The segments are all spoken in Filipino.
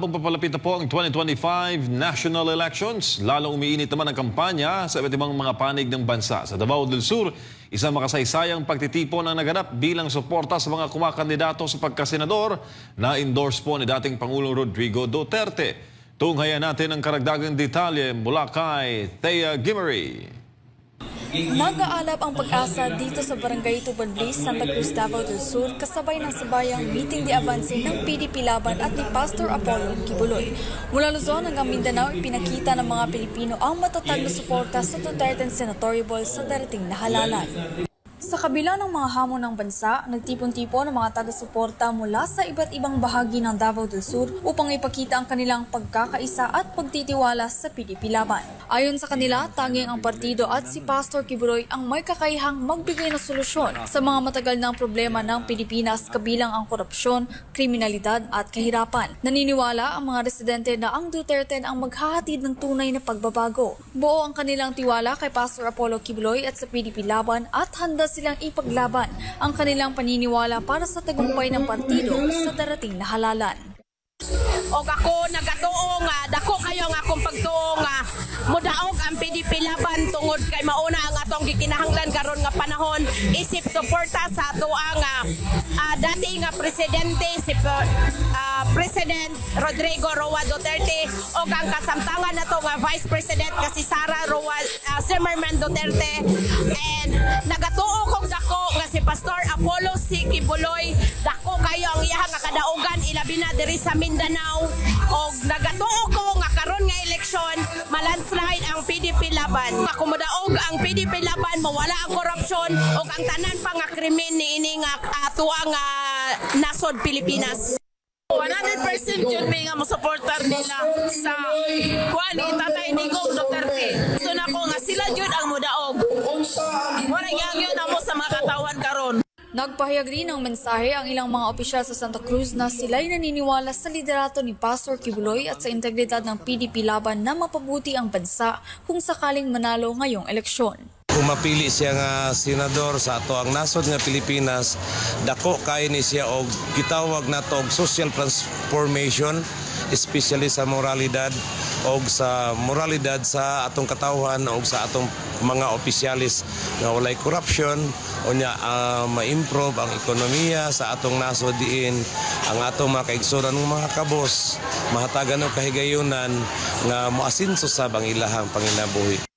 Habang papalapit na po ang 2025 national elections, lalong umiinit naman ang kampanya sa iba't ibang mga panig ng bansa. Sa Davao del Sur, isang makasaysayang pagtitipon ang naganap bilang suporta sa mga kumakandidato sa pagkasenador na endorse po ni dating Pangulong Rodrigo Duterte. Tunghayan natin ang karagdagang detalye mula kay Thea Gimery. Nag-aalab ang pag-asa dito sa Barangay Tubadlis, Santa Cruz, Davao del Sur kasabay ng sabayang meeting de avance ng PDP Laban at ni Pastor Apollo Kibuloy. Mula Luzon hanggang Mindanao, ipinakita ng mga Pilipino ang matatag na suporta sa Duterte Senatorial Ball sa darating na halalan. Sa kabila ng mga hamon ng bansa, nagtipon-tipon ang mga taga-suporta mula sa iba't ibang bahagi ng Davao del Sur upang ipakita ang kanilang pagkakaisa at pagtitiwala sa PDP Laban. Ayon sa kanila, tanging ang partido at si Pastor Kibuloy ang may kakayahang magbigay ng solusyon sa mga matagal ng problema ng Pilipinas kabilang ang korupsyon, kriminalidad at kahirapan. Naniniwala ang mga residente na ang Duterte ang maghahatid ng tunay na pagbabago. Buo ang kanilang tiwala kay Pastor Apollo Kibuloy at sa PDP Laban at handa silang ipaglaban ang kanilang paniniwala para sa tagumpay ng partido sa darating na halalan. Og ako nagatuo nga dako kayo nga akong pagtuo nga mudaog ang PDP Laban tungod kay mauna ang atong gikinahanglan karon nga panahon isip suporta sa ato nga dati nga presidente si President Rodrigo Roa Duterte o ang kasamtangan nato nga Vice President kasi Sara Roa Zimmerman Duterte, and nagatuo kog dako nga si Pastor Apollo C. Kibuloy dako kayo ang iyang nga kadaugan ilabi na diri sa Mindanao, og nagatuo ko nga karon nga eleksyon malandslide ang PDP Laban. Makumodaog ang PDP Laban, mawala ang korupsyon og ang tanan pa nga krimen niini nga ato ang nasod Pilipinas. 100% yun may nga musuportar nila sa kuan ni Tatay Digong Duterte. So na ko nga sila jud ang mudaog. Mura gyang yun amo sa mga katawan karon. Nagpahayag rin ng mensahe ang ilang mga opisyal sa Santa Cruz na sila'y naniniwala sa liderato ni Pastor Kibuloy at sa integridad ng PDP Laban na mapabuti ang bansa kung sakaling manalo ngayong eleksyon. Kung mapili siya nga senador sa ato ang nasod nga Pilipinas, dako kay ni siya og gitawag nato og social transformation, especially sa moralidad og sa moralidad sa atong katawhan og sa atong mga opisyalis nga walay corruption unya ma-improve ang ekonomiya sa atong nasod diin, ang atong mga kaigsuran ng mga kabos mahatagan og kahigayunan nga moasinso sa bang ilahang panginabuhi.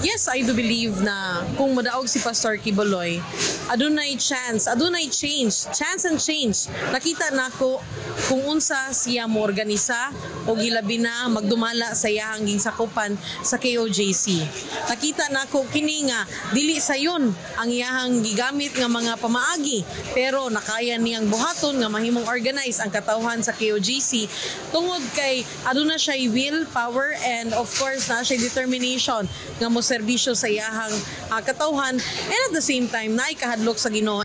Yes, I do believe na kung madaog si Pastor Kibuloy, adunay chance, adunay change, chance and change. Nakita nako kung unsa siya mo organisa o gilabi na magdumala sa iyang ginsakupan sa KOJC. Nakita nako kini nga dili sayon ang iyang gigamit nga mga pamaagi, pero nakaya niyang buhaton nga mahimong organize ang katawhan sa KOJC tungod kay aduna siya will, power, and of course na siya determination nga mo serbisyo sa iyahang katawhan, and at the same time na ikahadlok sa Ginoo.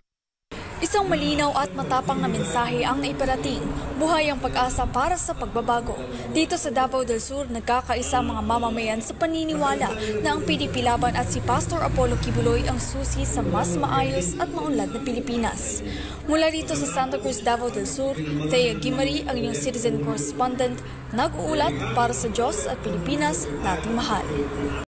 Isang malinaw at matapang na mensahe ang naiparating, buhay ang pag-asa para sa pagbabago. Dito sa Davao del Sur, nagkakaisa mga mamamayan sa paniniwala na ang PDP Laban at si Pastor Apollo Kibuloy ang susi sa mas maayos at maunlad na Pilipinas. Mula dito sa Santa Cruz, Davao del Sur, Thea Gimery, ang inyong citizen correspondent, nag-uulat para sa Diyos at Pilipinas nating mahal.